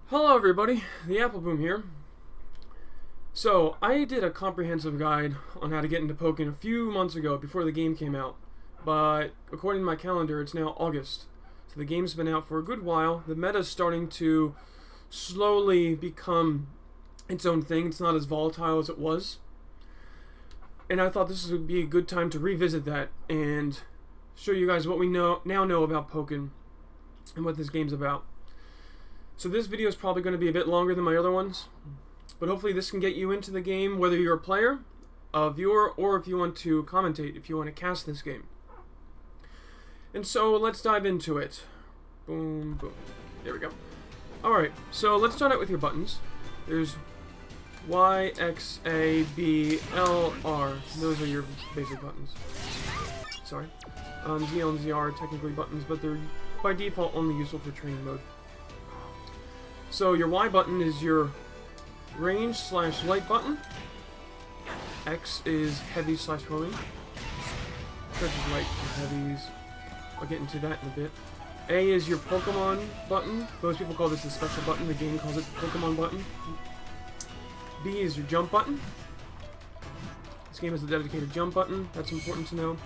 Hello everybody, the Apple Boom here. So, I did a comprehensive guide on how to get into Pokken a few months ago before the game came out. But, according to my calendar, it's now August. So the game's been out for a good while. The meta's starting to slowly become its own thing. It's not as volatile as it was. And I thought this would be a good time to revisit that and show you guys what we now know about Pokken and what this game's about. So this video is probably going to be a bit longer than my other ones, but hopefully this can get you into the game, whether you're a player, a viewer, or if you want to commentate, if you want to cast this game. And so let's dive into it. Boom, boom. There we go. Alright, so let's start out with your buttons. There's Y, X, A, B, L, R. Those are your basic buttons. Sorry. ZL and ZR are technically buttons, but they're by default only useful for training mode. So your Y button is your range / light button. X is heavy / homing. Stretch is light and heavies. I'll get into that in a bit. A is your Pokemon button. Most people call this the special button. The game calls it the Pokemon button. B is your jump button. This game has a dedicated jump button. That's important to know.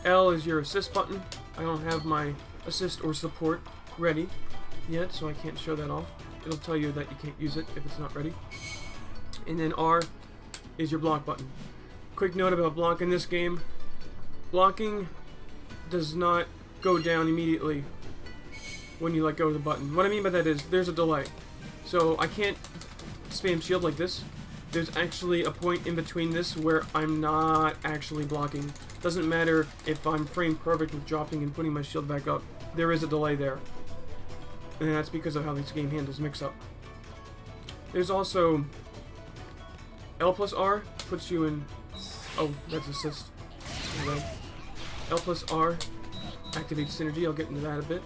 L is your assist button. I don't have my assist or support ready yet, so I can't show that off. It'll tell you that you can't use it if it's not ready. And then R is your block button. Quick note about block in this game. Blocking does not go down immediately when you let go of the button. What I mean by that is there's a delay. So I can't spam shield like this. There's actually a point in between this where I'm not actually blocking. Doesn't matter if I'm frame perfect with dropping and putting my shield back up. There is a delay there. And that's because of how this game handles mix-up. There's also L plus R puts you in... Oh, that's assist. Okay. L plus R activates synergy. I'll get into that a bit.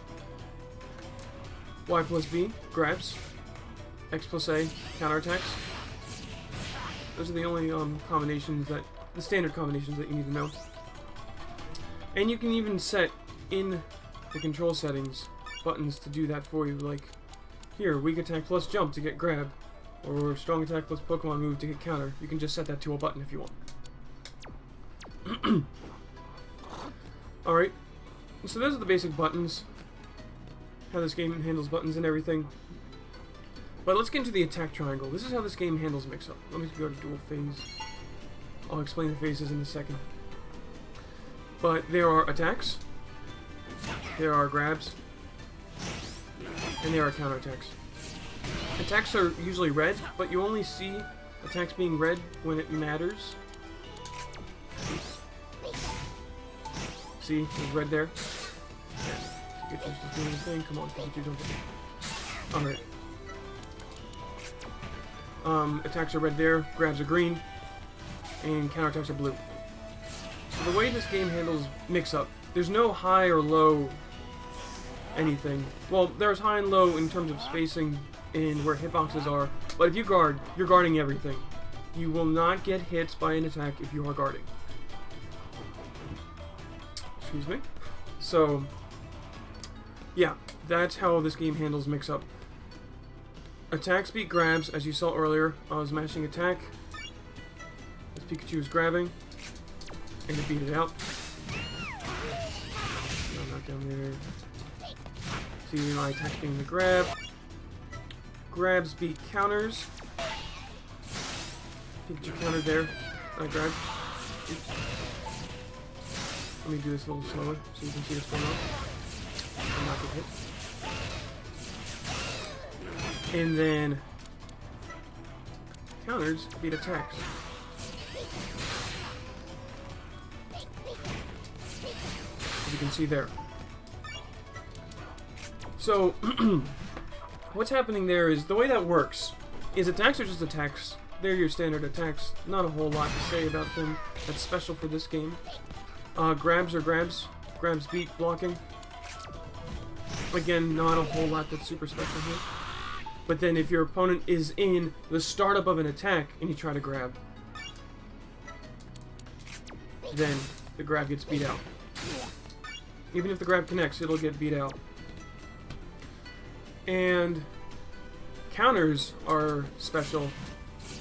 Y plus B grabs. X plus A counterattacks. Those are the only combinations that... the standard combinations that you need to know. And you can even set in the control settings buttons to do that for you, like here, weak attack plus jump to get grab, or strong attack plus Pokemon move to get counter. You can just set that to a button if you want. Alright, so those are the basic buttons, how this game handles buttons and everything. But let's get into the attack triangle. This is how this game handles mix-up. Let me go to Duel Phase. I'll explain the phases in a second. But there are attacks, there are grabs, and there are counterattacks. Attacks are usually red, but you only see attacks being red when it matters. See, there's red there. Yeah. To get used to doing the thing. Come on, Pikachu, don't get... Alright. Attacks are red there, grabs are green, and counterattacks are blue. So the way this game handles mix-up, there's no high or low anything. Well, there's high and low in terms of spacing in where hitboxes are, but if you guard, you're guarding everything. You will not get hit by an attack if you are guarding. Excuse me. So, yeah, that's how this game handles mix-up. Attacks beat grabs, as you saw earlier. I was mashing attack. As Pikachu was grabbing, and it beat it out. No, not down there. See my attack being the grab. Grabs beat counters. Pikachu countered there. I grabbed. Oops. Let me do this a little slower so you can see what's going on. I'm not get hit. And then counters beat attacks. As you can see there. So, what's happening there is, the way that works is attacks are just attacks. They're your standard attacks. Not a whole lot to say about them that's special for this game. Grabs are grabs. Grabs beat blocking. Again, not a whole lot that's super special here. But then if your opponent is in the startup of an attack and you try to grab, then the grab gets beat out. Even if the grab connects, it'll get beat out. And counters are special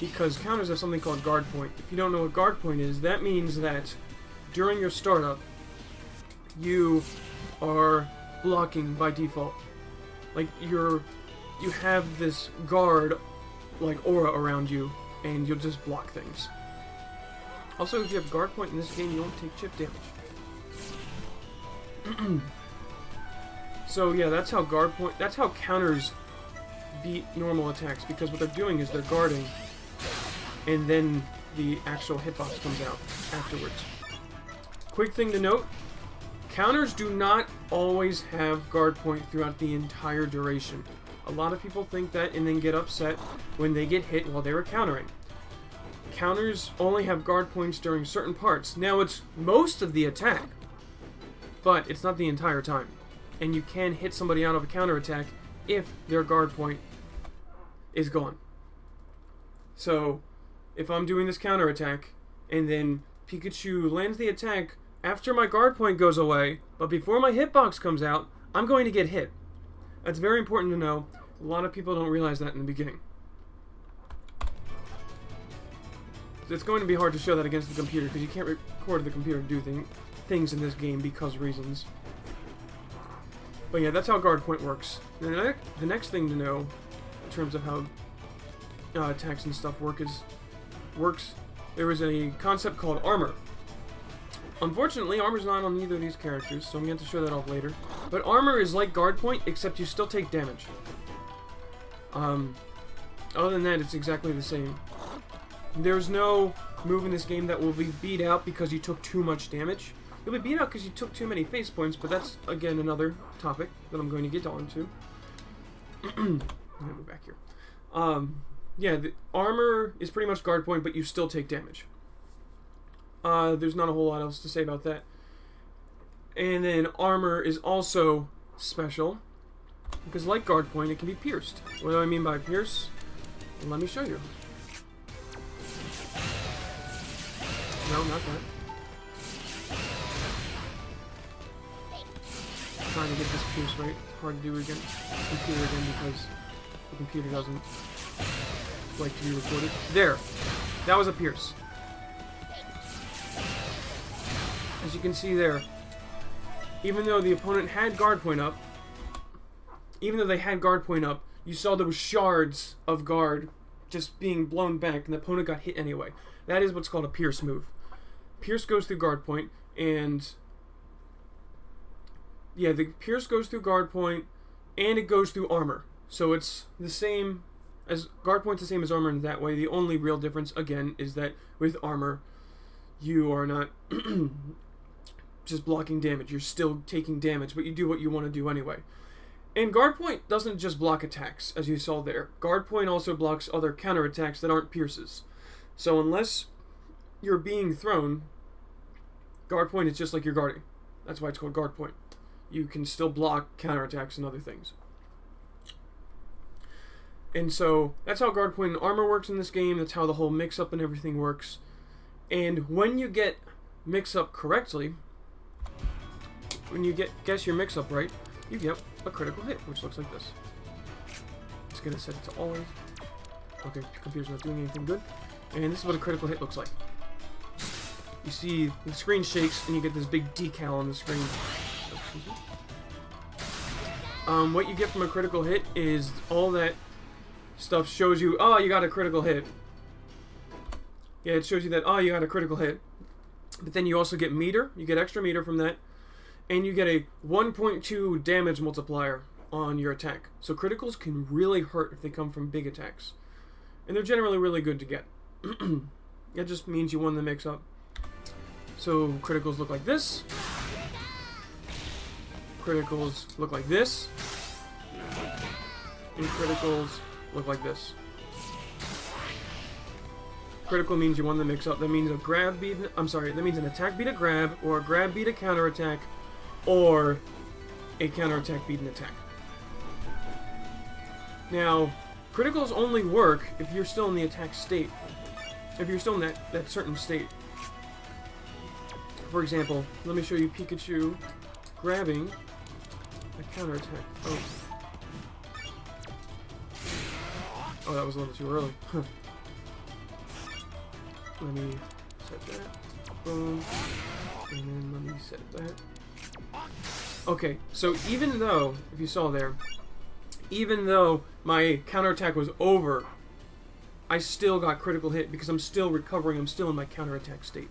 because counters have something called guard point. If you don't know what guard point is, that means that during your startup, you are blocking by default. Like, you have this guard, like, aura around you, and you'll just block things. Also, if you have guard point in this game, you don't take chip damage. So yeah, that's how counters beat normal attacks, because what they're doing is they're guarding, and then the actual hitbox comes out afterwards. Quick thing to note, counters do not always have guard point throughout the entire duration. A lot of people think that and then get upset when they get hit while they were countering. Counters only have guard points during certain parts. Now, it's most of the attack, but it's not the entire time. And you can hit somebody out of a counter attack if their guard point is gone. So, if I'm doing this counter attack, and then Pikachu lands the attack after my guard point goes away, but before my hitbox comes out, I'm going to get hit. That's very important to know. A lot of people don't realize that in the beginning. It's going to be hard to show that against the computer, because you can't record the computer to do things in this game because reasons. But yeah, that's how guard point works. The next thing to know, in terms of how attacks and stuff works, there is a concept called armor. Unfortunately, armor's not on either of these characters, so I'm going to show that off later. But armor is like guard point, except you still take damage. Other than that, it's exactly the same. There's no move in this game that will be beat out because you took too much damage. You'll be beat out because you took too many face points, but that's, again, another topic that I'm going to get on to. I'm going to move back here. Yeah, the armor is pretty much guard point, but you still take damage. There's not a whole lot else to say about that. And then armor is also special, because like guard point, it can be pierced. What do I mean by pierce? Well, let me show you. No, not that. I'm trying to get this pierce right. It's hard to do again. Computer again, because the computer doesn't like to be recorded. There! That was a pierce. As you can see there, even though the opponent had guard point up, you saw there were shards of guard just being blown back, and the opponent got hit anyway. That is what's called a pierce move. Pierce goes through guard point, and yeah, the pierce goes through guard point, and it goes through armor. So it's the same as guard point's the same as armor in that way. The only real difference, again, is that with armor, you are not just blocking damage. You're still taking damage, but you do what you want to do anyway. And guard point doesn't just block attacks, as you saw there. Guard point also blocks other counterattacks that aren't pierces. So unless you're being thrown, guard point is just like you're guarding. That's why it's called guard point. You can still block counterattacks and other things. And so that's how guard point and armor works in this game. That's how the whole mix-up and everything works. And when you get mix-up correctly, when you guess your mix-up right, you get a critical hit, which looks like this. Just gonna set it to always. Okay, computer's not doing anything good. And this is what a critical hit looks like. You see the screen shakes and you get this big decal on the screen. Oh, excuse me. What you get from a critical hit is all that stuff shows you, oh, you got a critical hit. Yeah, it shows you that, oh, you got a critical hit. But then you also get meter. You get extra meter from that. And you get a 1.2 damage multiplier on your attack. So criticals can really hurt if they come from big attacks. And they're generally really good to get. That just means you won the mix-up. So criticals look like this. Criticals look like this. And criticals look like this. Critical means you won the mix-up. That means a grab beat... that means an attack beat a grab, or a grab beat a counter-attack, or a counter-attack beat an attack. Now, criticals only work if you're still in the attack state. If you're still in that certain state. For example, let me show you Pikachu grabbing a counterattack. Oh. Oh, that was a little too early. Let me set that. Boom. And then let me set that. Okay, so even though, if you saw there, even though my counterattack was over, I still got critical hit because I'm still recovering, I'm still in my counterattack state.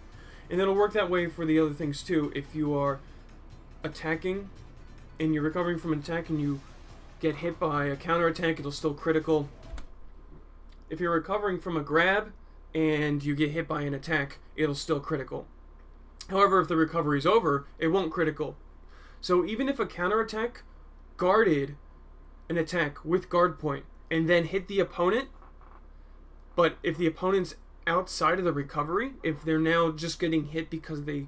And it'll work that way for the other things too. If you are attacking and you're recovering from an attack and you get hit by a counterattack, it'll still critical. If you're recovering from a grab and you get hit by an attack, it'll still critical. However, if the recovery's over, it won't critical. So even if a counterattack guarded an attack with guard point and then hit the opponent, but if the opponent's outside of the recovery, if they're now just getting hit because they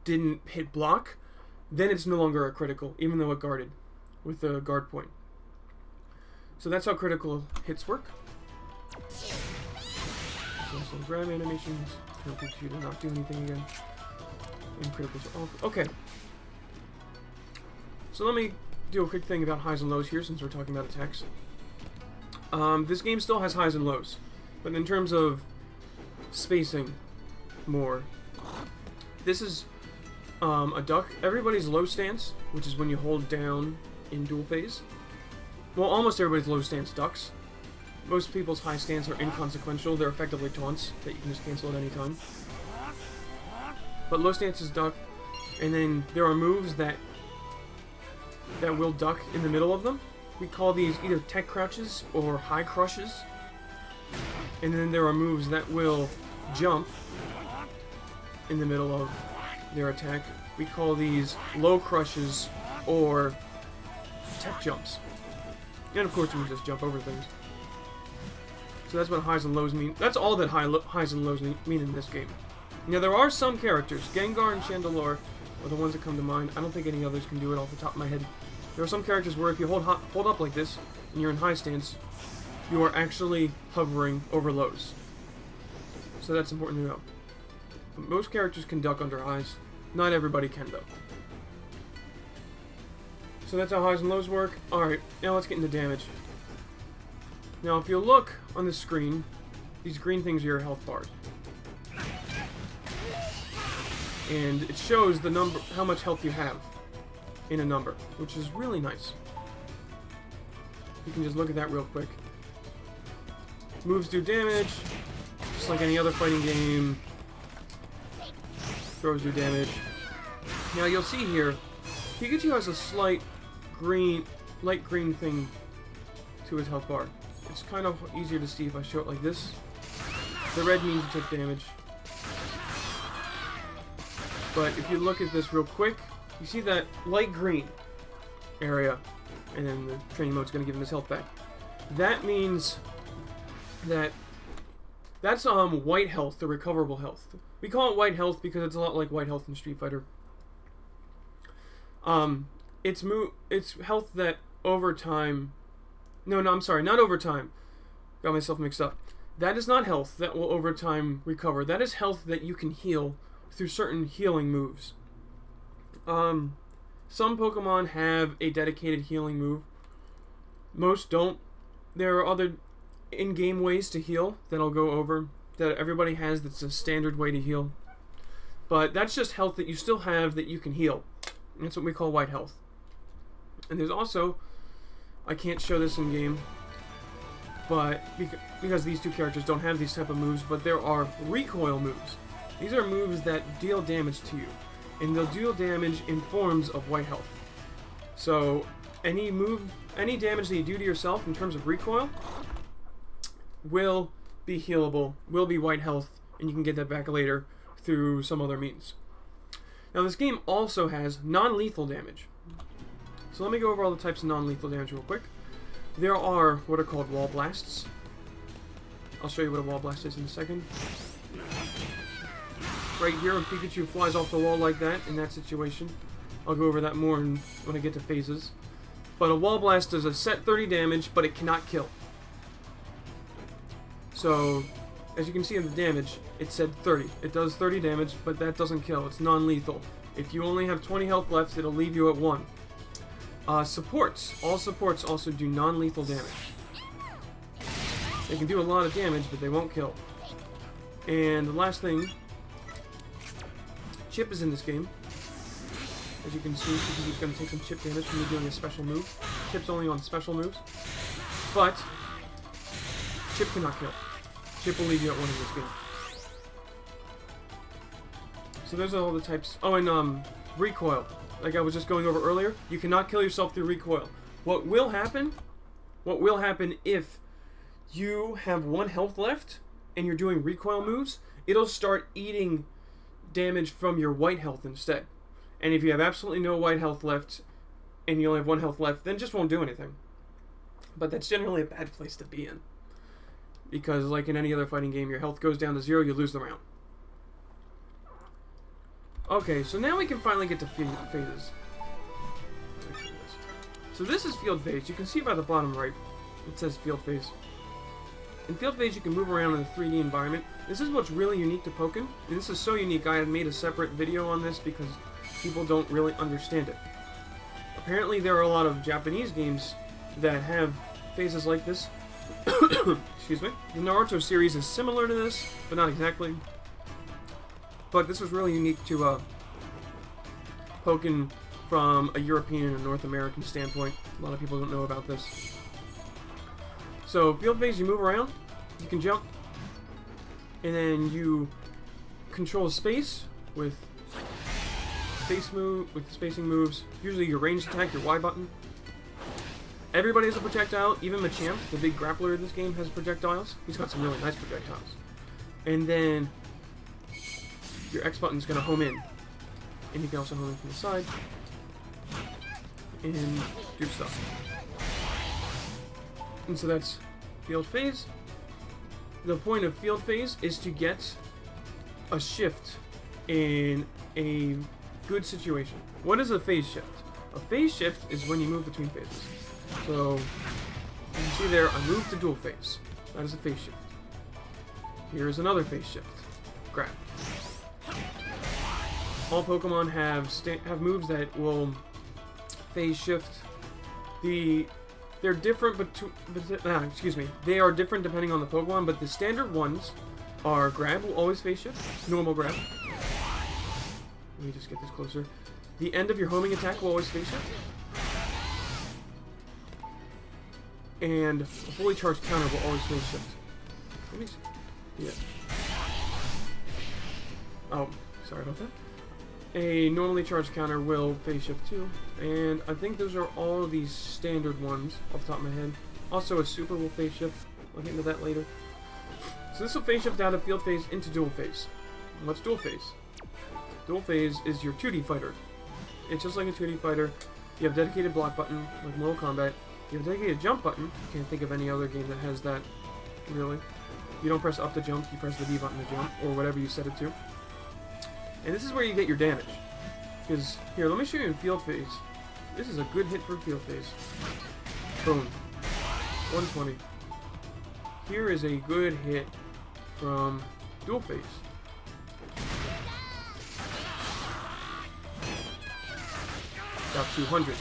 didn't hit block, then it's no longer a critical, even though it guarded with a guard point. So that's how critical hits work. So some grab animations, turn Pikachu to not do anything again. And criticals are off. Okay. So let me do a quick thing about highs and lows here since we're talking about attacks. This game still has highs and lows, but in terms of spacing more, this is a duck. Everybody's low stance, which is when you hold down in Duel Phase. Well, almost everybody's low stance ducks. Most people's high stance are inconsequential. They're effectively taunts that you can just cancel at any time. But low stance is duck, and then there are moves that will duck in the middle of them. We call these either tech crouches or high crushes. And then there are moves that will jump in the middle of their attack. We call these low crushes or tech jumps. And of course you can just jump over things. So that's what highs and lows mean. That's all that highs and lows mean in this game. Now there are some characters, Gengar and Chandelure are the ones that come to mind. I don't think any others can do it off the top of my head. There are some characters where if you hold up like this and you're in high stance, you are actually hovering over lows. So that's important to know. But most characters can duck under highs. Not everybody can though. So that's how highs and lows work. Alright, now let's get into damage. Now if you look on the screen, these green things are your health bars. And it shows the number, how much health you have in a number, which is really nice. You can just look at that real quick. Moves do damage, just like any other fighting game. Throws do damage. Now you'll see here, Pikachu has a slight light green thing to his health bar. It's kind of easier to see if I show it like this. The red means you took damage. But if you look at this real quick, you see that light green area, and then the training mode's going to give him his health back. That means that that's white health, the recoverable health. We call it white health because it's a lot like white health in Street Fighter. It's health that over time... No, I'm sorry, not over time. Got myself mixed up. That is not health that will over time recover. That is health that you can heal through certain healing moves. Some Pokemon have a dedicated healing move. Most don't. There are other in-game ways to heal that I'll go over, that everybody has that's a standard way to heal. But that's just health that you still have that you can heal. That's what we call white health. And there's also, I can't show this in-game, but because these two characters don't have these type of moves, but there are recoil moves. These are moves that deal damage to you, and they'll deal damage in forms of white health. So any damage that you do to yourself in terms of recoil will be healable, will be white health, and you can get that back later through some other means. Now this game also has non-lethal damage. So let me go over all the types of non-lethal damage real quick. There are what are called wall blasts. I'll show you what a wall blast is in a second. Right here, when Pikachu flies off the wall like that, in that situation. I'll go over that more when I get to phases. But a wall blast does a set 30 damage, but it cannot kill. So, as you can see in the damage, it said 30. It does 30 damage, but that doesn't kill. It's non-lethal. If you only have 20 health left, it'll leave you at 1. Supports. All supports also do non-lethal damage. They can do a lot of damage, but they won't kill. And the last thing, Chip is in this game. As you can see, he's going to take some chip damage from me doing a special move. Chip's only on special moves. But Chip cannot kill. Chip will leave you at one in this game. So those are all the types. Oh, and recoil. Like I was just going over earlier, you cannot kill yourself through recoil. What will happen if you have 1 health left and you're doing recoil moves, it'll start eating damage from your white health instead. And if you have absolutely no white health left and you only have 1 health left, then it just won't do anything. But that's generally a bad place to be in. Because like in any other fighting game, your health goes down to 0, you lose the round. Okay, so now we can finally get to phases. So this is field phase. You can see by the bottom right, it says field phase. In field phase, you can move around in a 3D environment. This is what's really unique to Pokken. And this is so unique, I had made a separate video on this because people don't really understand it. Apparently, there are a lot of Japanese games that have phases like this. Excuse me. The Naruto series is similar to this, but not exactly. But this was really unique to Pokken from a European and North American standpoint. A lot of people don't know about this. So, field phase, you move around, you can jump, and then you control space with spacing moves. Usually your ranged attack, your Y button. Everybody has a projectile, even Machamp, the big grappler in this game, has projectiles. He's got some really nice projectiles. And then your X button is going to home in. And you can also home in from the side. And do stuff. And so that's field phase. The point of field phase is to get a shift in a good situation. What is a phase shift? A phase shift is when you move between phases. So, you can see there, I moved to dual phase. That is a phase shift. Here's another phase shift. Grab. All Pokemon have moves that will phase shift. They're different, they are different depending on the Pokemon, but the standard ones are grab will always phase shift, normal grab. Let me just get this closer. The end of your homing attack will always phase shift. And a fully charged counter will always phase shift. Let me see. Yeah. Oh, sorry about that. A normally charged counter will phase shift too. And I think those are all of these standard ones off the top of my head. Also a super will phase shift. I'll get into that later. So this will phase shift out of field phase into dual phase. What's dual phase? Dual phase is your 2D fighter. It's just like a 2D fighter. You have a dedicated block button, like Mortal Kombat. You have a dedicated jump button. Can't think of any other game that has that, really. You don't press up to jump, you press the D button to jump, or whatever you set it to. And this is where you get your damage. Because, here, let me show you in field phase. This is a good hit for field phase. Boom. 120. Here is a good hit from dual phase. About 200.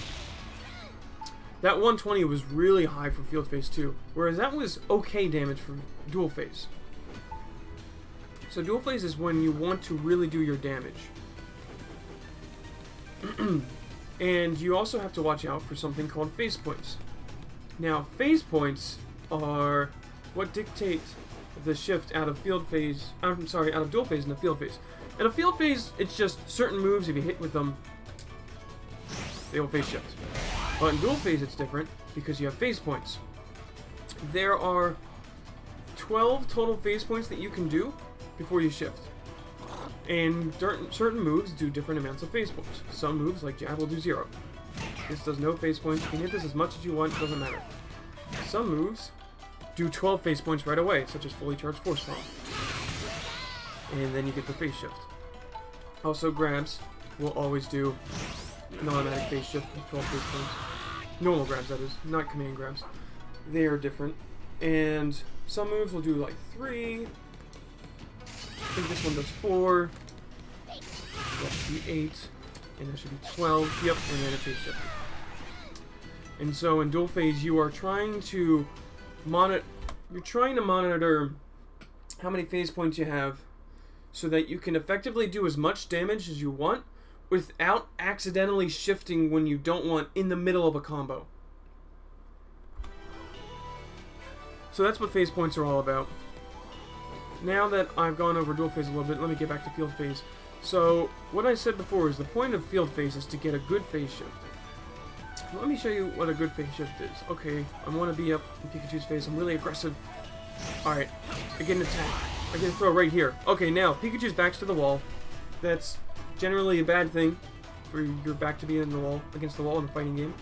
That 120 was really high for field phase too, whereas that was okay damage for dual phase. So dual phase is when you want to really do your damage. And you also have to watch out for something called phase points. Now, phase points are what dictate the shift out of field phase, out of dual phase into field phase. In a field phase, it's just certain moves, if you hit with them, they will phase shift. But in dual phase, it's different because you have phase points. There are 12 total phase points that you can do before you shift. And certain moves do different amounts of phase points. Some moves, like Jab, will do 0. This does no phase points. You can hit this as much as you want, it doesn't matter. Some moves do 12 phase points right away, such as fully charged Force Palm. And then you get the phase shift. Also, grabs will always do an automatic phase shift with 12 phase points. Normal grabs, that is, not command grabs. They are different. And some moves will do like 3. I think this one does 4. That should be 8. And that should be 12. Yep, and then a phase shift. And so in dual phase, you are trying to you're trying to monitor how many phase points you have so that you can effectively do as much damage as you want without accidentally shifting when you don't want in the middle of a combo. So that's what phase points are all about. Now that I've gone over dual phase a little bit, let me get back to field phase. So, what I said before is the point of field phase is to get a good phase shift. Let me show you what a good phase shift is. Okay, I want to be up in Pikachu's phase. I'm really aggressive. Alright, I get an attack. I get a throw right here. Okay, now, Pikachu's back's to the wall. That's generally a bad thing for your back to be in the wall, against the wall in a fighting game.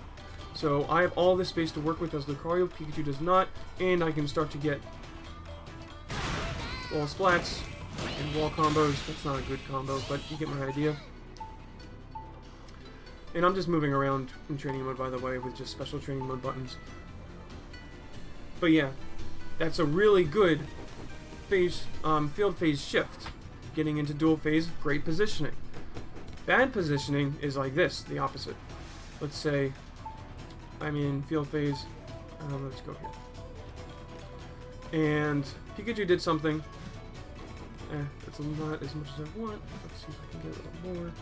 So, I have all this space to work with as Lucario. Pikachu does not, and I can start to get wall splats and wall combos. That's not a good combo, but you get my idea. And I'm just moving around in training mode, by the way, with just special training mode buttons. But yeah, that's a really good phase, field phase shift. Getting into dual phase, great positioning. Bad positioning is like this, the opposite. Let's say I'm in field phase. Let's go here. And Pikachu did something. That's not as much as I want. Let's see if I can get a little more.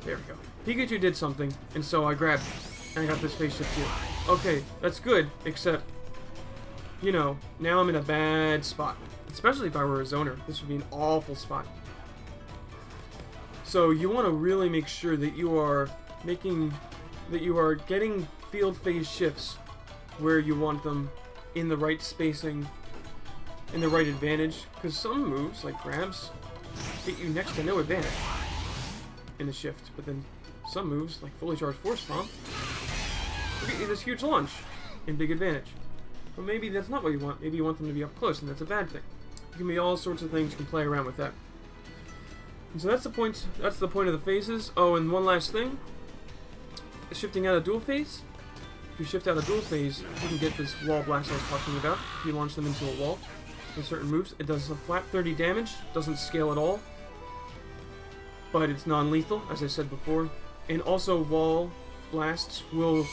There we go. Pikachu did something, and so I grabbed it. And I got this phase shift here. Okay, that's good, except, you know, now I'm in a bad spot. Especially if I were a zoner. This would be an awful spot. So you want to really make sure that you are getting field phase shifts where you want them in the right spacing, in the right advantage, because some moves, like grabs, get you next to no advantage in the shift, but then some moves, like fully charged Force Stomp, will get you this huge launch and big advantage. But maybe that's not what you want. Maybe you want them to be up close, and that's a bad thing. It can be all sorts of things. You can play around with that. And so that's the point. That's the point of the phases. Oh, and one last thing: shifting out of dual phase. If you shift out of dual phase, you can get this wall blast I was talking about. If you launch them into a wall with certain moves, it does a flat 30 damage. Doesn't scale at all, but it's non-lethal, as I said before. And also, wall blasts will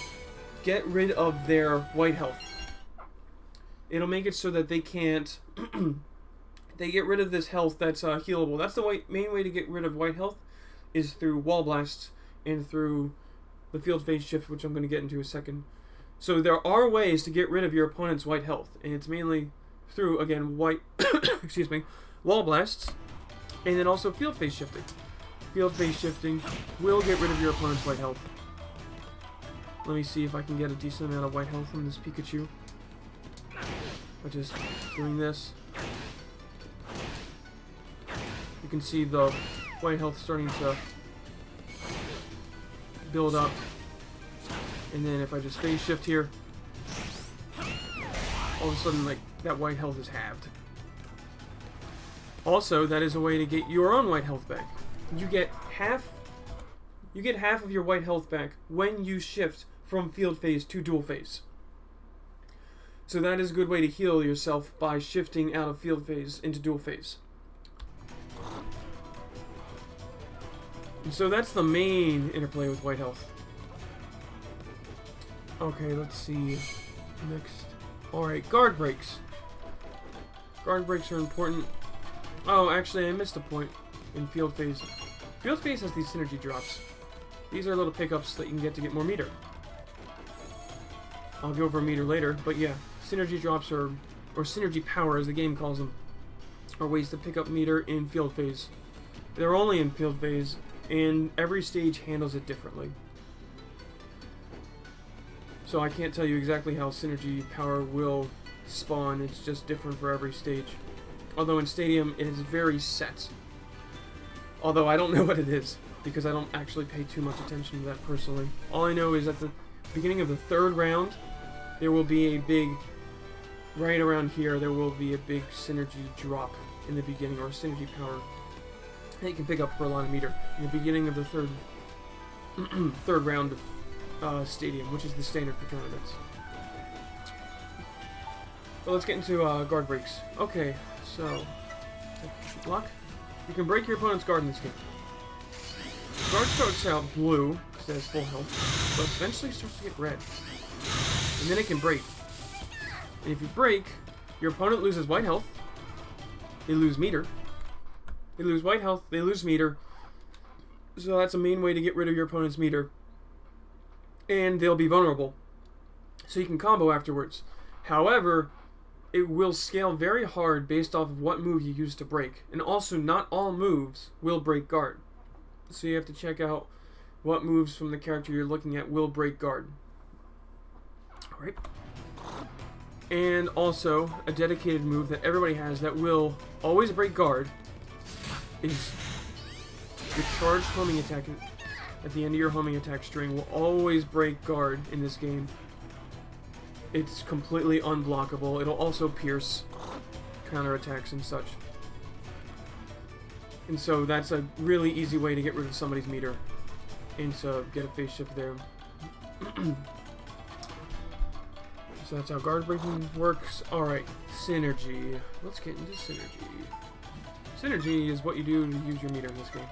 get rid of their white health. It'll make it so that they can't. They get rid of this health that's healable. That's the main way to get rid of white health, is through wall blasts and through the field phase shift, which I'm going to get into in a second. So there are ways to get rid of your opponent's white health, and it's mainly through, again, excuse me, wall blasts, and then also field phase shifting. Field phase shifting will get rid of your opponent's white health. Let me see if I can get a decent amount of white health from this Pikachu by just doing this. You can see the white health starting to build up. And then if I just phase shift here, all of a sudden, like, that white health is halved. Also, that is a way to get your own white health back. You get half of your white health back when you shift from field phase to dual phase. So that is a good way to heal yourself, by shifting out of field phase into dual phase. And so that's the main interplay with white health. Okay, let's see. Next. Alright, guard breaks. Guard breaks are important. Oh, actually, I missed a point in field phase. Field phase has these synergy drops. These are little pickups that you can get more meter. I'll go over meter later, but yeah, synergy drops or synergy power, as the game calls them, are ways to pick up meter in field phase. They're only in field phase, and every stage handles it differently. So I can't tell you exactly how synergy power will spawn. It's just different for every stage. Although in Stadium, it is very set. Although I don't know what it is, because I don't actually pay too much attention to that personally. All I know is at the beginning of the third round, there will be a big, right around here, there will be a big synergy drop in the beginning, or synergy power that you can pick up for a lot of meter in the beginning of the third round of Stadium, which is the standard for tournaments. But let's get into guard breaks. Okay, so block. You can break your opponent's guard in this game. Guard starts out blue because it has full health, but eventually starts to get red, and then it can break. And if you break, Your opponent loses white health. They lose meter. They lose white health. They lose meter. So that's a main way to get rid of your opponent's meter. And they'll be vulnerable. So you can combo afterwards. However, it will scale very hard based off of what move you use to break. And also, not all moves will break guard. So you have to check out what moves from the character you're looking at will break guard. Alright. And also, a dedicated move that everybody has that will always break guard is your charged homing attack at the end of your homing attack string will always break guard in this game. It's completely unblockable. It'll also pierce counterattacks and such. And so that's a really easy way to get rid of somebody's meter. And so get a phase shift there. So that's how guard breaking works. Alright, synergy. Let's get into synergy. Synergy is what you do to use your meter in this game.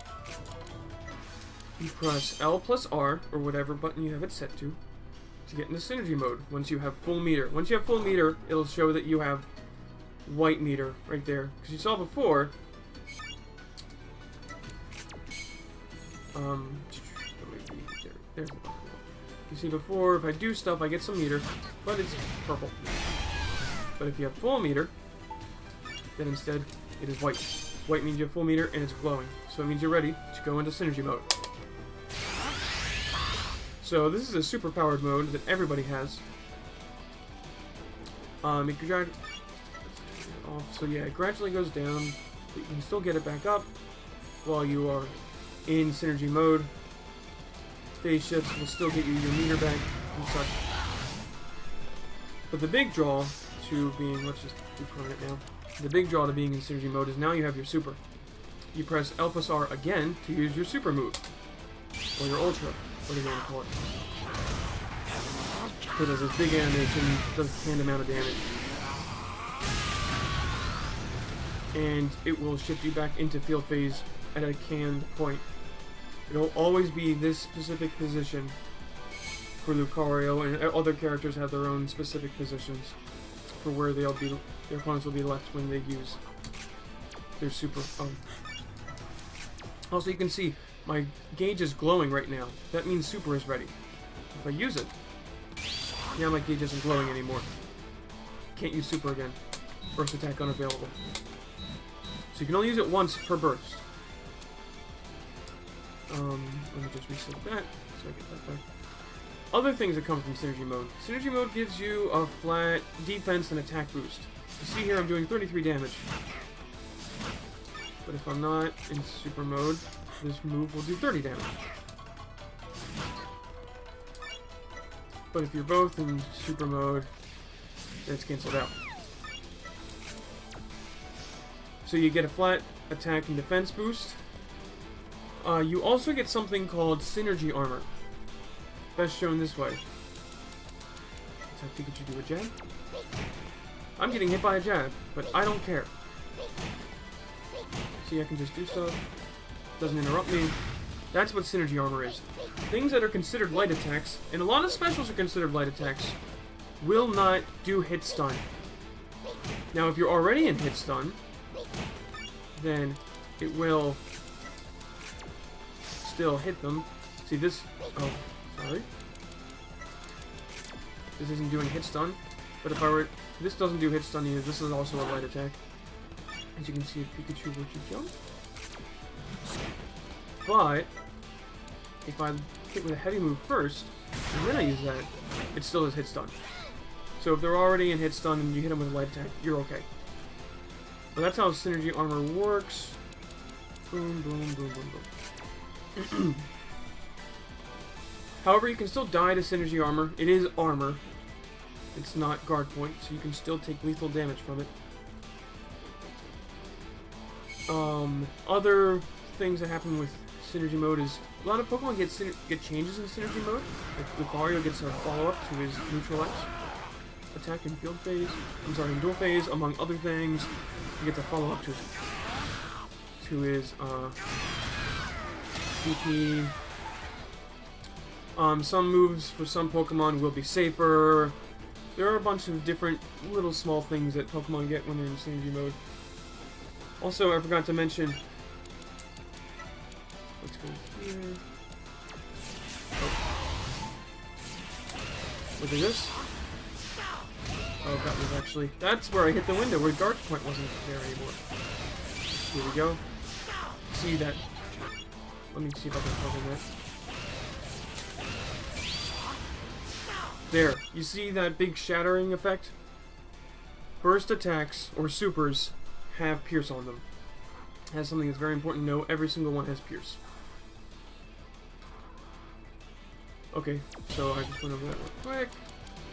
You press L plus R, or whatever button you have it set to get into synergy mode once you have full meter. Once you have full meter, it'll show that you have white meter right there. Because you saw before, there's the button. You see before, if I do stuff, I get some meter, but it's purple. But if you have full meter, then instead, it is white. White means you have full meter, and it's glowing. So it means you're ready to go into synergy mode. So this is a super powered mode that everybody has. It can off. So yeah, it gradually goes down, but you can still get it back up while you are in synergy mode. Phase shifts will still get you your meter back and such. But the big draw to being, let's just do permanent now. The big draw to being in synergy mode is now you have your super. You press L plus R again to use your super move. Or your ultra, whatever you want to call it. Because it does this big animation, does a canned amount of damage. And it will shift you back into field phase at a canned point. It'll always be this specific position for Lucario, and other characters have their own specific positions for where their opponents will be left when they use their super. Also, you can see my gauge is glowing right now. That means super is ready. If I use it, now my gauge isn't glowing anymore. Can't use super again. Burst attack unavailable. So you can only use it once per burst. Let me just reset that so I get that back. Other things that come from synergy mode. Synergy mode gives you a flat defense and attack boost. You see here I'm doing 33 damage. But if I'm not in super mode, this move will do 30 damage. But if you're both in super mode, then it's cancelled out. So you get a flat attack and defense boost. You also get something called synergy armor. Best shown this way. Let's have Pikachu do a jab. I'm getting hit by a jab, but I don't care. See, I can just do stuff. Doesn't interrupt me. That's what synergy armor is. Things that are considered light attacks, and a lot of specials are considered light attacks, will not do hit stun. Now, if you're already in hit stun, then it will still hit them. See this? Oh, sorry. This isn't doing hit stun, but if I were, this doesn't do hit stun either. This is also a light attack. As you can see, Pikachu were to jump. But if I hit with a heavy move first, and then I use that, it still does hit stun. So if they're already in hit stun and you hit them with a light attack, you're okay. But that's how synergy armor works. Boom, boom, boom, boom, boom. However, you can still die to synergy armor. It is armor. It's not guard point, so you can still take lethal damage from it. Other things that happen with synergy mode is a lot of Pokemon get changes in synergy mode. Like Lucario gets a follow-up to his neutral X attack in field phase. I'm sorry, in duel phase, among other things. He gets a follow-up to his PP. Some moves for some Pokemon will be safer. there are a bunch of different little small things that Pokemon get when they're in synergy mode. Also, I forgot to mention... Let's go here. Oh. Look at this. Oh, that was actually... That's where I hit the window, where Guard Point wasn't there anymore. Here we go. See that... Let me see if I can cover that. There. You see that big shattering effect? Burst attacks, or supers, have Pierce on them. Has something that's very important to know. Every single one has Pierce. Okay, so I just went over that real quick.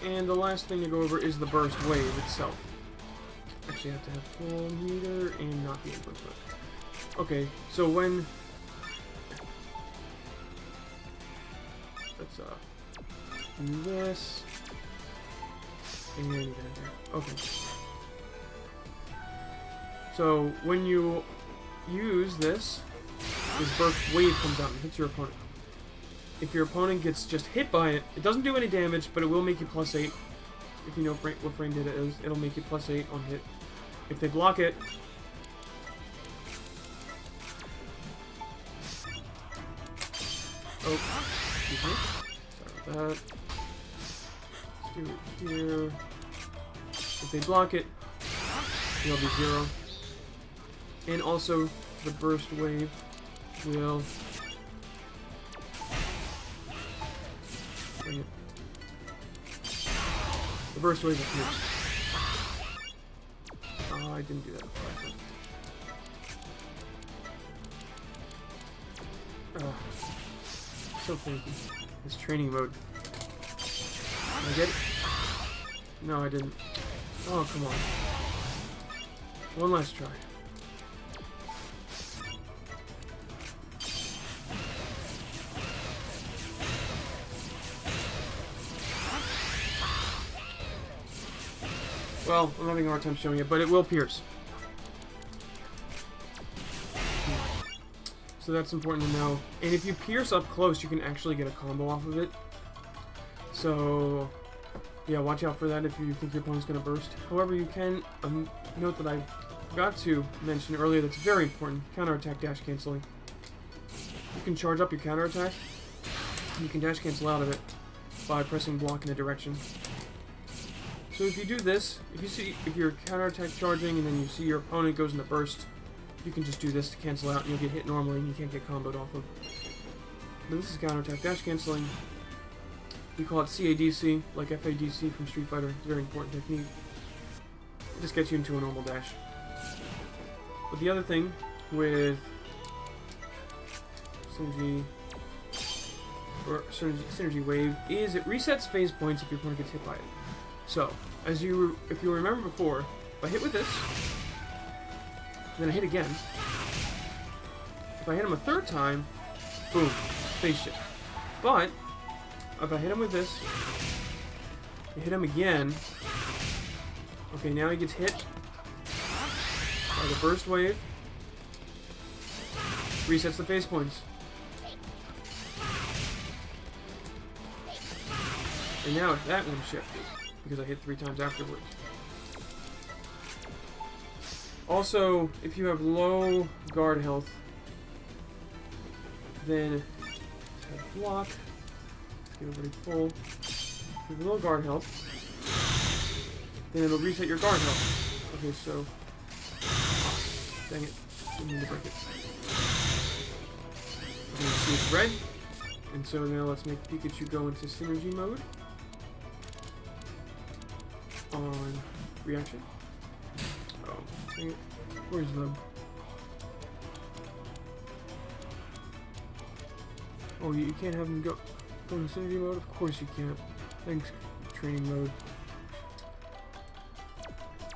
And the last thing to go over is the Burst Wave itself. Actually, I have to have full meter and not the input. Okay, so when... Let's do this. And okay. So when you use this Burst Wave comes out and hits your opponent. If your opponent gets just hit by it, it doesn't do any damage, but it will make you +8. If you know what frame data is, it'll make you +8 on hit. If they block it, oh, excuse me. Sorry about that. Let's do it here. If they block it, it'll be 0. And also, the Burst Wave will bring it. The Burst Wave appears. Oh, I didn't do that before. So finicky. It's training mode. Did I get it? No, I didn't. Oh, come on. One last try. Well, I'm having a hard time showing it, but it will pierce. So that's important to know. And if you pierce up close, you can actually get a combo off of it. So, yeah, watch out for that if you think your opponent's going to burst. However, you can note that I forgot to mention earlier that's very important. Counterattack dash canceling. You can charge up your counterattack. You can dash cancel out of it by pressing block in a direction. So if you do this, if you're counterattack charging and then you see your opponent goes into burst, you can just do this to cancel out and you'll get hit normally and you can't get comboed off of. But this is counterattack dash canceling. We call it CADC, like FADC from Street Fighter. It's a very important technique. It just gets you into a normal dash. But the other thing with Synergy Wave is it resets phase points if your opponent gets hit by it. So, if you remember before, if I hit with this, then I hit again. If I hit him a third time, boom, phase shift. But if I hit him with this, I hit him again. Okay, now he gets hit by the Burst Wave. Resets the phase points. And now that one shifted because I hit 3 times afterwards. Also, if you have low guard health, then block. Get everybody full. If you have low guard health, then it'll reset your guard health. Okay, so dang it, didn't mean to break it. Okay, see it's red, and so now let's make Pikachu go into synergy mode on reaction. Oh, dang it. Where's the... Oh, you can't have him go into synergy mode? Of course you can't. Thanks, training mode.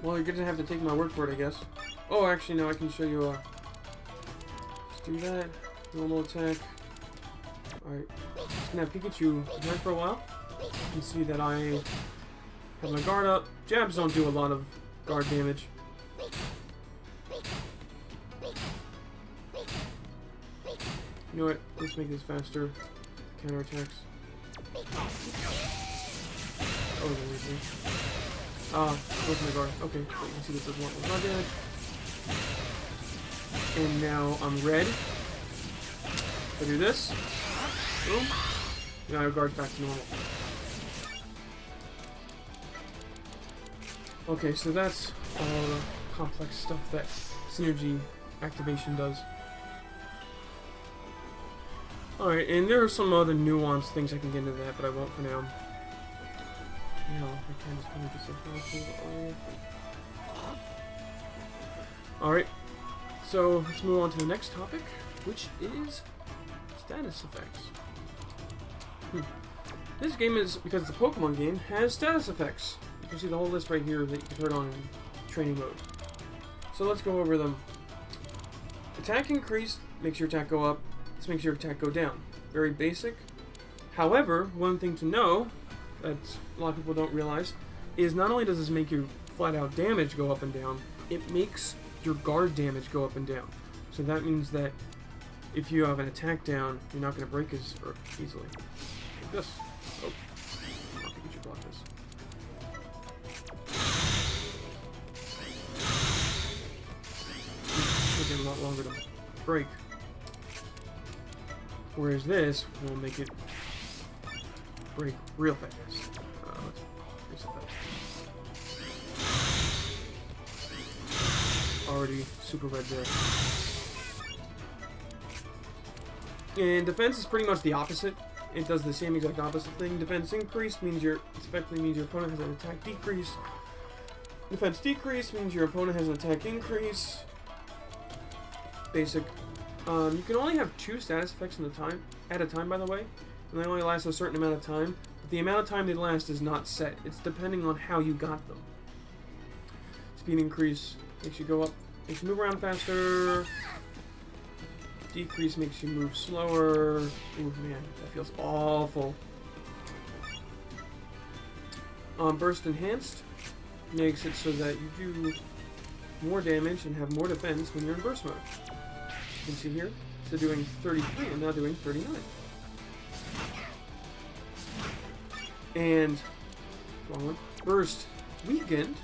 Well, you're gonna have to take my word for it, I guess. Oh, actually, no, I can show you, let's do that. Normal attack. Alright. Just gonna have Pikachu attack for a while. You can see that I have my guard up. Jabs don't do a lot of guard damage. You know what? Let's make this faster. Counterattacks. Oh, there we go. Where's my guard? Okay, so you can see this does 1 damage. And now I'm red. If I do this, boom. Now our guard's back to normal. Okay, so that's all the complex stuff that synergy activation does. Alright, and there are some other nuanced things I can get into that, but I won't for now. No, I can just kind of disappear. Alright, so let's move on to the next topic, which is status effects. This game is, because it's a Pokemon game, has status effects. You can see the whole list right here that you can turn on in training mode. So let's go over them. Attack increase makes your attack go up. This makes your attack go down. Very basic. However, one thing to know that a lot of people don't realize is not only does this make your flat out damage go up and down, it makes your guard damage go up and down. So that means that if you have an attack down, you're not going to break as easily. Like this. Oh, I don't think you should block this. It's taking a lot longer to break. Whereas this will make it break real fast. Let's reset that. Already super red there. And defense is pretty much the opposite. It does the same exact opposite thing. Defense increase means effectively means your opponent has an attack decrease. Defense decrease means your opponent has an attack increase. Basic. You can only have 2 status effects at a time, by the way, and they only last a certain amount of time. But the amount of time they last is not set. It's depending on how you got them. Speed increase makes you go up, makes you move around faster. Decrease makes you move slower. Ooh, man, that feels awful. Burst enhanced makes it so that you do more damage and have more defense when you're in burst mode. You can see here, so doing 33, I'm now doing 39. And, wrong one, burst weakened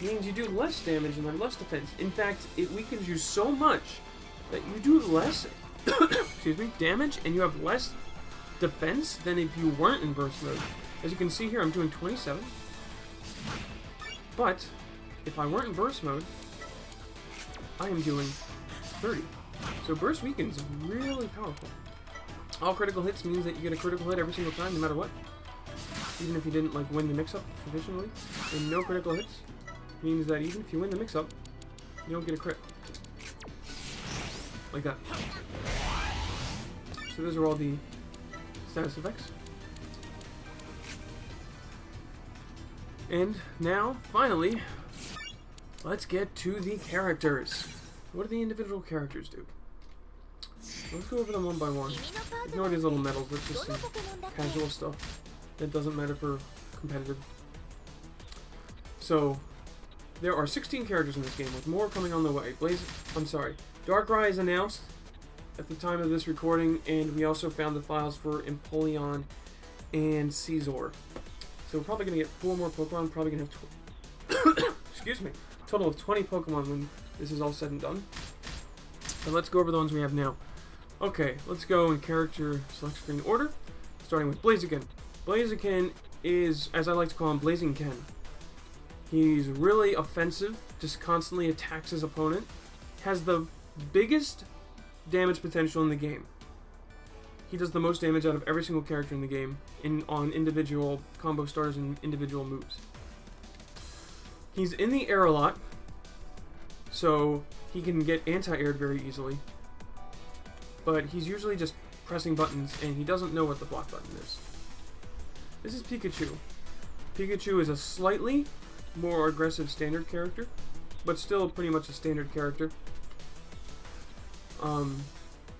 means you do less damage and have less defense. In fact, it weakens you so much that you do less excuse me, damage and you have less defense than if you weren't in burst mode. As you can see here, I'm doing 27. But, if I weren't in burst mode, I am doing 30. So burst weaken is really powerful. All critical hits means that you get a critical hit every single time, no matter what. Even if you didn't like win the mix-up traditionally. And no critical hits means that even if you win the mix-up, you don't get a crit. Like that. So those are all the status effects. And now, finally, let's get to the characters. What do the individual characters do? Let's go over them one by one. Ignore these little medals, it's just some casual stuff that doesn't matter for competitive. So, there are 16 characters in this game, with more coming on the way. Darkrai is announced at the time of this recording, and we also found the files for Empoleon and Caesar. So we're probably going to get 4 more Pokemon, probably going to have excuse me, a total of 20 Pokemon when this is all said and done. But let's go over the ones we have now. Okay, let's go in character select screen order, starting with Blaziken. Blaziken is, as I like to call him, Blazing Ken. He's really offensive, just constantly attacks his opponent, has the biggest damage potential in the game. He does the most damage out of every single character in the game on individual combo starters and individual moves. He's in the air a lot, so he can get anti-aired very easily. But he's usually just pressing buttons, and he doesn't know what the block button is. This is Pikachu. Pikachu is a slightly more aggressive standard character, but still pretty much a standard character.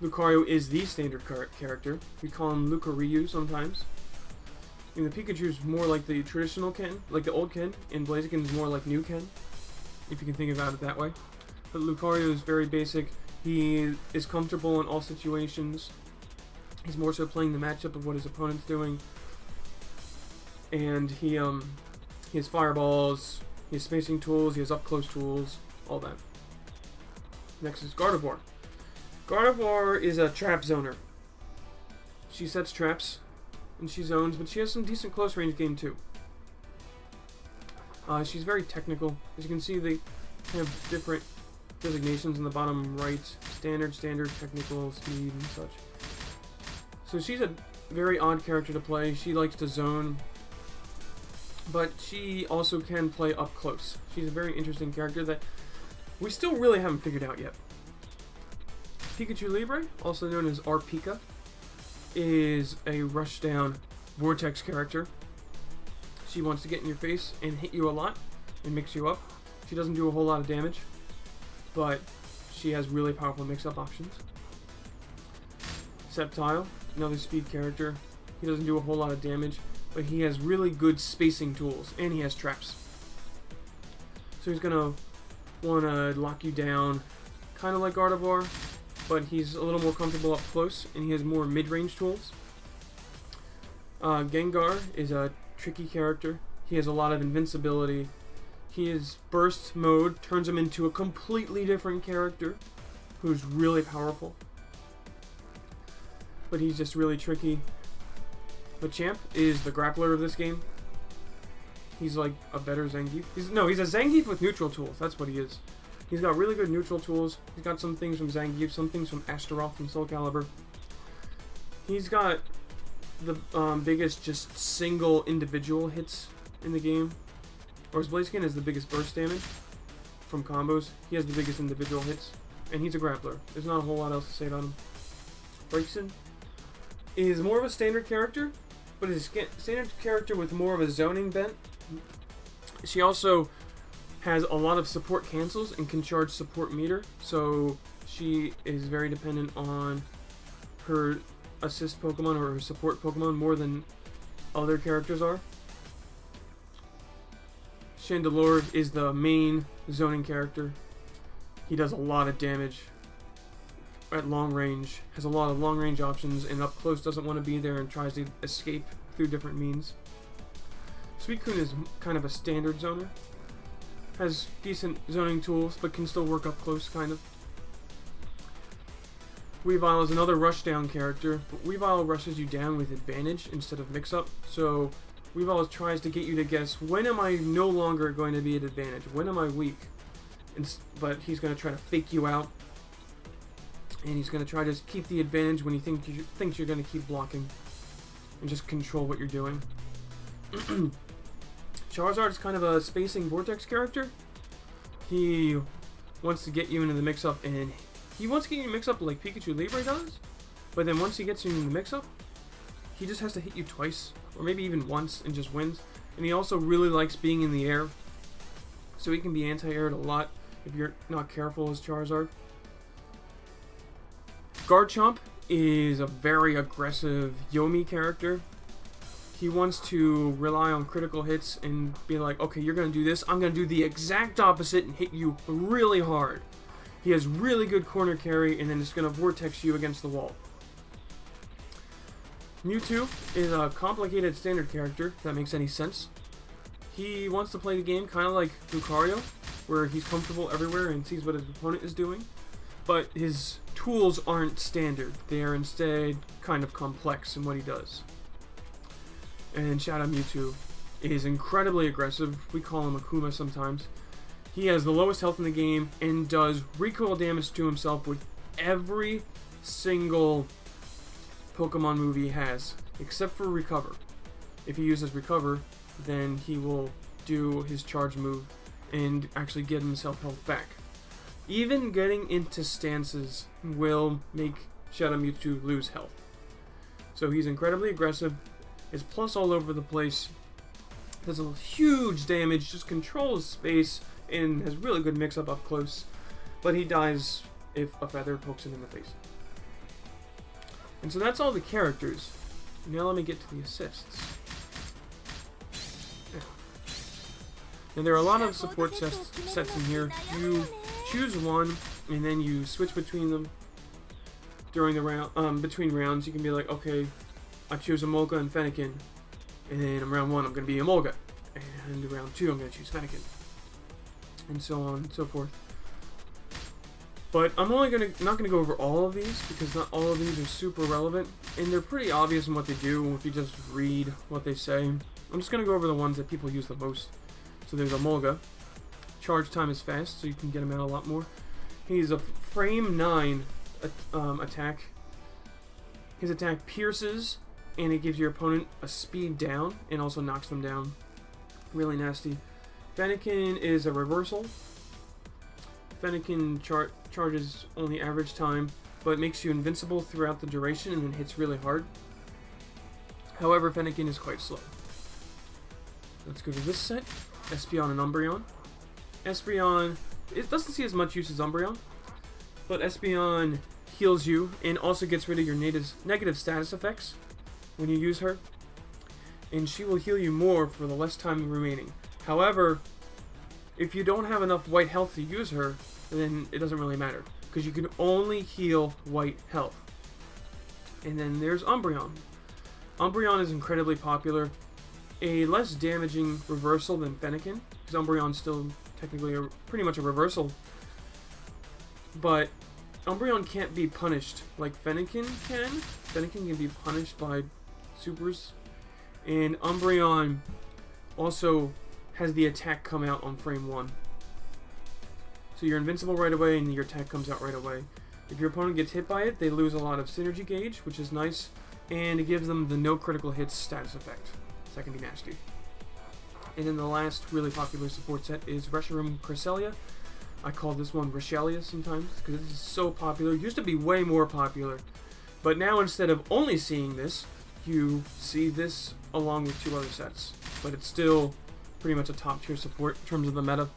Lucario is the standard character. We call him Lucario sometimes. And the Pikachu is more like the traditional Ken, like the old Ken, and Blaziken is more like new Ken, if you can think about it that way. But Lucario is very basic. He is comfortable in all situations. He's more so playing the matchup of what his opponent's doing. and he has fireballs, he has spacing tools, he has up close tools, all that. Next is Gardevoir. Gardevoir is a trap zoner. She sets traps and she zones, but she has some decent close range game too. She's very technical. As you can see, they have different designations in the bottom right. Standard, technical, speed, and such. So she's a very odd character to play. She likes to zone, but she also can play up close. She's a very interesting character that we still really haven't figured out yet. Pikachu Libre, also known as Pika, is a rushdown vortex character. She wants to get in your face and hit you a lot and mix you up. She doesn't do a whole lot of damage, but she has really powerful mix-up options. Sceptile, another speed character. He doesn't do a whole lot of damage, but he has really good spacing tools, and he has traps. So he's gonna wanna lock you down, kind of like Gardevoir, but he's a little more comfortable up close, and he has more mid-range tools. Gengar is a tricky character. He has a lot of invincibility. His burst mode turns him into a completely different character who's really powerful. But he's just really tricky. Machamp is the grappler of this game. He's like a better Zangief. He's a Zangief with neutral tools. That's what he is. He's got really good neutral tools. He's got some things from Zangief, some things from Astaroth from Soul Calibur. He's got the biggest just single individual hits in the game. Whereas Blaziken is the biggest burst damage from combos. He has the biggest individual hits. And he's a grappler. There's not a whole lot else to say about him. Braixen is more of a standard character, but is a standard character with more of a zoning bent. She also has a lot of support cancels and can charge support meter, so she is very dependent on her assist Pokemon or her support Pokemon more than other characters are. Chandelure is the main zoning character. He does a lot of damage at long range, has a lot of long range options, and up close doesn't want to be there and tries to escape through different means. Suicune is kind of a standard zoner. Has decent zoning tools, but can still work up close, kind of. Weavile is another rushdown character, but Weavile rushes you down with advantage instead of mix-up, so Weavile tries to get you to guess, when am I no longer going to be at advantage? When am I weak? But he's going to try to fake you out, and he's going to try to keep the advantage when he thinks you're going to keep blocking, and just control what you're doing. Charizard is kind of a spacing vortex character. He wants to get you into the mix-up, and he wants to get you in the mix-up like Pikachu Libre does, but then once he gets you in the mix-up, he just has to hit you twice, or maybe even once, and just wins. And he also really likes being in the air, so he can be anti-aired a lot if you're not careful as Charizard. Garchomp is a very aggressive Yomi character. He wants to rely on critical hits and be like, okay, you're going to do this, I'm going to do the exact opposite and hit you really hard. He has really good corner carry, and then it's going to vortex you against the wall. Mewtwo is a complicated standard character, if that makes any sense. He wants to play the game kind of like Lucario, where he's comfortable everywhere and sees what his opponent is doing, but his tools aren't standard. They are instead kind of complex in what he does. And Shadow Mewtwo is incredibly aggressive. We call him Akuma sometimes. He has the lowest health in the game and does recoil damage to himself with every single Pokemon move he has, except for Recover. If he uses Recover, then he will do his charge move and actually get himself health back. Even getting into stances will make Shadow Mewtwo lose health. So he's incredibly aggressive. His plus all over the place. Does a huge damage, just controls space, and has really good mix-up up close. But he dies if a feather pokes him in the face. And so that's all the characters. Now let me get to the assists. Now there are a lot of support sets in here. You choose one, and then you switch between them during the round. Between rounds, you can be like, okay, I choose a Molga and Fennekin. And then in round 1, I'm going to be Emolga. And in round 2, I'm going to choose Fennekin. And so on and so forth. But I'm only not gonna go over all of these because not all of these are super relevant, and they're pretty obvious in what they do if you just read what they say. I'm just gonna go over the ones that people use the most. So there's Emolga. Charge time is fast, so you can get him out a lot more. He's a frame 9 attack. His attack pierces, and it gives your opponent a speed down, and also knocks them down. Really nasty. Fennekin is a reversal. Fennekin charges only average time, but makes you invincible throughout the duration and then hits really hard. However, Fennekin is quite slow. Let's go to this set. Espeon and Umbreon. Espeon, it doesn't see as much use as Umbreon, but Espeon heals you and also gets rid of your negative status effects when you use her. And she will heal you more for the less time remaining. However, if you don't have enough white health to use her, then it doesn't really matter, because you can only heal white health. And then there's Umbreon. Umbreon is incredibly popular. A less damaging reversal than Fennekin, because Umbreon's still technically pretty much a reversal. But Umbreon can't be punished like Fennekin can. Fennekin can be punished by supers. And Umbreon also has the attack come out on frame 1. So you're invincible right away and your attack comes out right away. If your opponent gets hit by it, they lose a lot of synergy gauge, which is nice, and it gives them the no critical hits status effect. So that can be nasty. And then the last really popular support set is Reshiram Cresselia. I call this one Reshelia sometimes, because this is so popular. It used to be way more popular, but now instead of only seeing this, you see this along with 2 other sets. But it's still pretty much a top tier support in terms of the meta.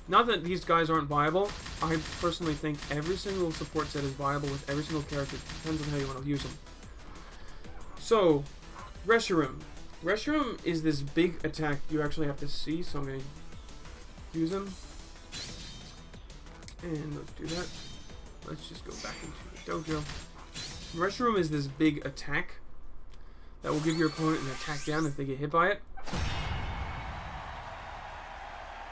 Not that these guys aren't viable. I personally think every single support set is viable with every single character. It depends on how you want to use them. So, Reshiram. Reshiram is this big attack you actually have to see, so I'm going to use him. And let's do that. Let's just go back into the dojo. Reshiram is this big attack that will give your opponent an attack down if they get hit by it.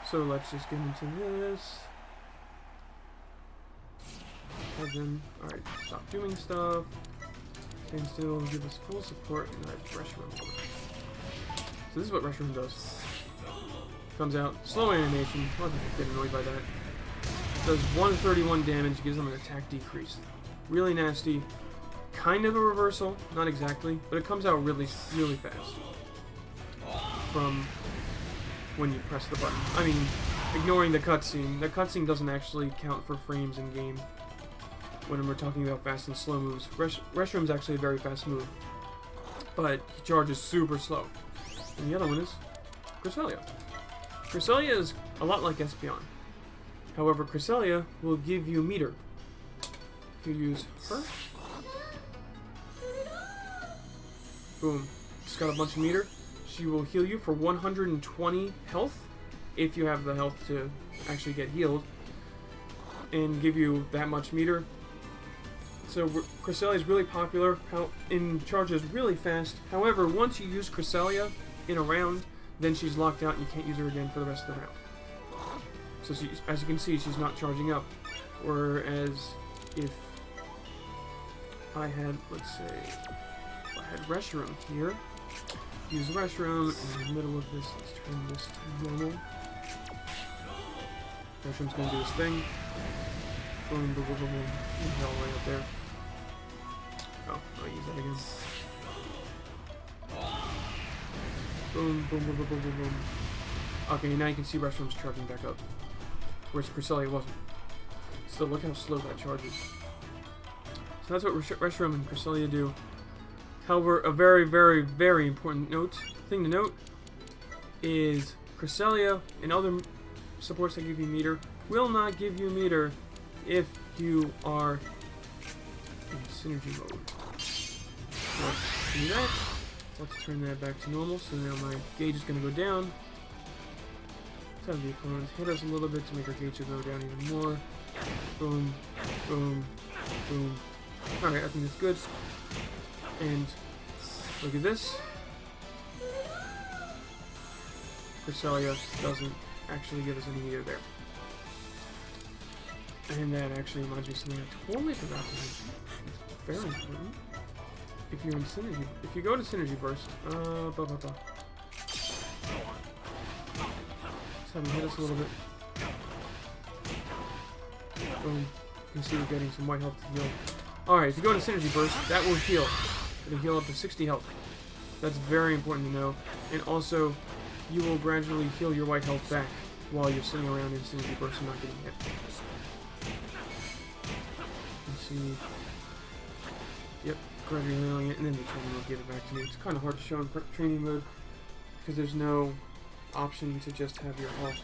So let's just get into this. Alright, stop doing stuff. Stand still, give us full support, and let Reshiram work. So this is what Reshiram does. Comes out, slow animation. A lot of people get annoyed by that. Does 131 damage, gives them an attack decrease. Really nasty. Kind of a reversal, not exactly, but it comes out really, really fast. From when you press the button. I mean, ignoring the cutscene. The cutscene doesn't actually count for frames in game when we're talking about fast and slow moves. Reshiram's actually a very fast move, but he charges super slow. And the other one is Cresselia. Cresselia is a lot like Espeon. However, Cresselia will give you meter. If you use her, boom, she's got a bunch of meter. She will heal you for 120 health, if you have the health to actually get healed, and give you that much meter. So Cresselia is really popular, and charges really fast. However, once you use Cresselia in a round, then she's locked out and you can't use her again for the rest of the round. So as you can see, she's not charging up. Whereas if I had, let's say, if I had Reshiram here, use Reshiram in the middle of this. Let's turn this to normal. Reshiram's going to do his thing. Boom, boom, boom, boom, boom. The hell right up there. Oh, I'll use that again. Boom, boom, boom, boom, boom, boom, boom. Okay, now you can see Reshiram's charging back up. Whereas Cresselia wasn't. So look how slow that charges. So that's what Reshiram and Cresselia do. However, a very, very, very important thing to note is Cresselia and other supports that give you meter will not give you meter if you are in synergy mode. Let's do that. Let's turn that back to normal. So now my gauge is going to go down. Let's have the opponents hit us a little bit to make our gauge go down even more. Boom, boom, boom. Alright, I think that's good. And look at this. Cresselia doesn't actually give us any meter there. And that actually reminds me of something I totally forgot to mention. It's very important. If you're in Synergy, if you go to Synergy Burst, just have him hit us a little bit. Boom. You can see we're getting some white health to heal. Alright, if you go to Synergy Burst, that will heal. It'll heal up to 60 health. That's very important to know. And also, you will gradually heal your white health back while you're sitting around in Synergy Burst and not getting hit. You see... Yep, gradually healing it, and then the training will give it back to me. It's kind of hard to show in training mode, because there's no option to just have your health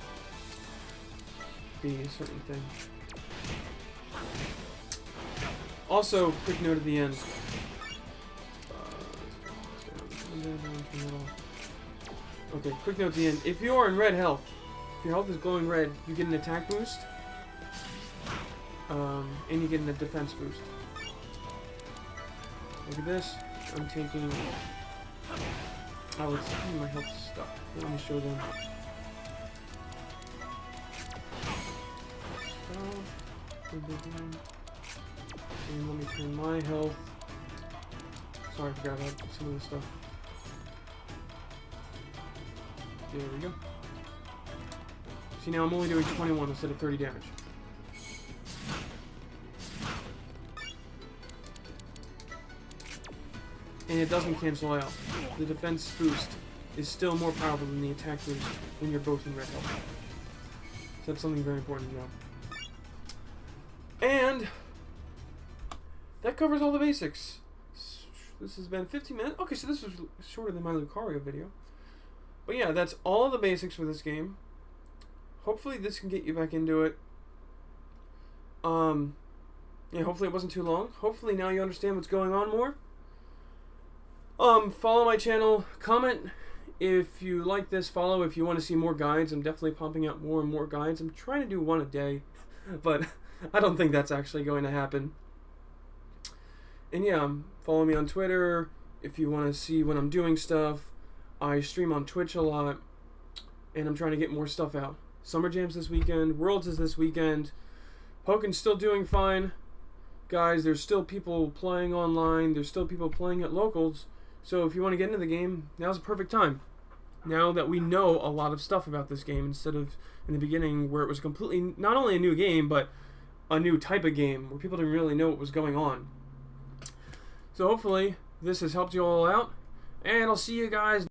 be a certain thing. Also, quick note at the end. Okay, quick note at the end. If you are in red health, if your health is glowing red, you get an attack boost. And you get a defense boost. Look at this. I'm taking... Oh, it's my health stuff. Let me show them. And let me turn my health. Sorry, I forgot about some of this stuff. There we go. See, now I'm only doing 21 instead of 30 damage. And it doesn't cancel out. The defense boost is still more powerful than the attack boost when you're both in red health. So that's something very important to know. And that covers all the basics. This has been 15 minutes. Okay, so this was shorter than my Lucario video. But yeah, that's all the basics for this game. Hopefully this can get you back into it. Yeah, hopefully it wasn't too long. Hopefully now you understand what's going on more. Follow my channel, comment if you like this, follow if you want to see more guides. I'm definitely pumping out more and more guides. I'm trying to do one a day, but I don't think that's actually going to happen. And yeah, follow me on Twitter if you want to see when I'm doing stuff. I stream on Twitch a lot, and I'm trying to get more stuff out. Summer Jam's this weekend, Worlds is this weekend. Pokken's still doing fine. Guys, there's still people playing online, there's still people playing at locals. So if you want to get into the game, now's the perfect time. Now that we know a lot of stuff about this game, instead of in the beginning where it was completely, not only a new game, but a new type of game where people didn't really know what was going on. So hopefully this has helped you all out, and I'll see you guys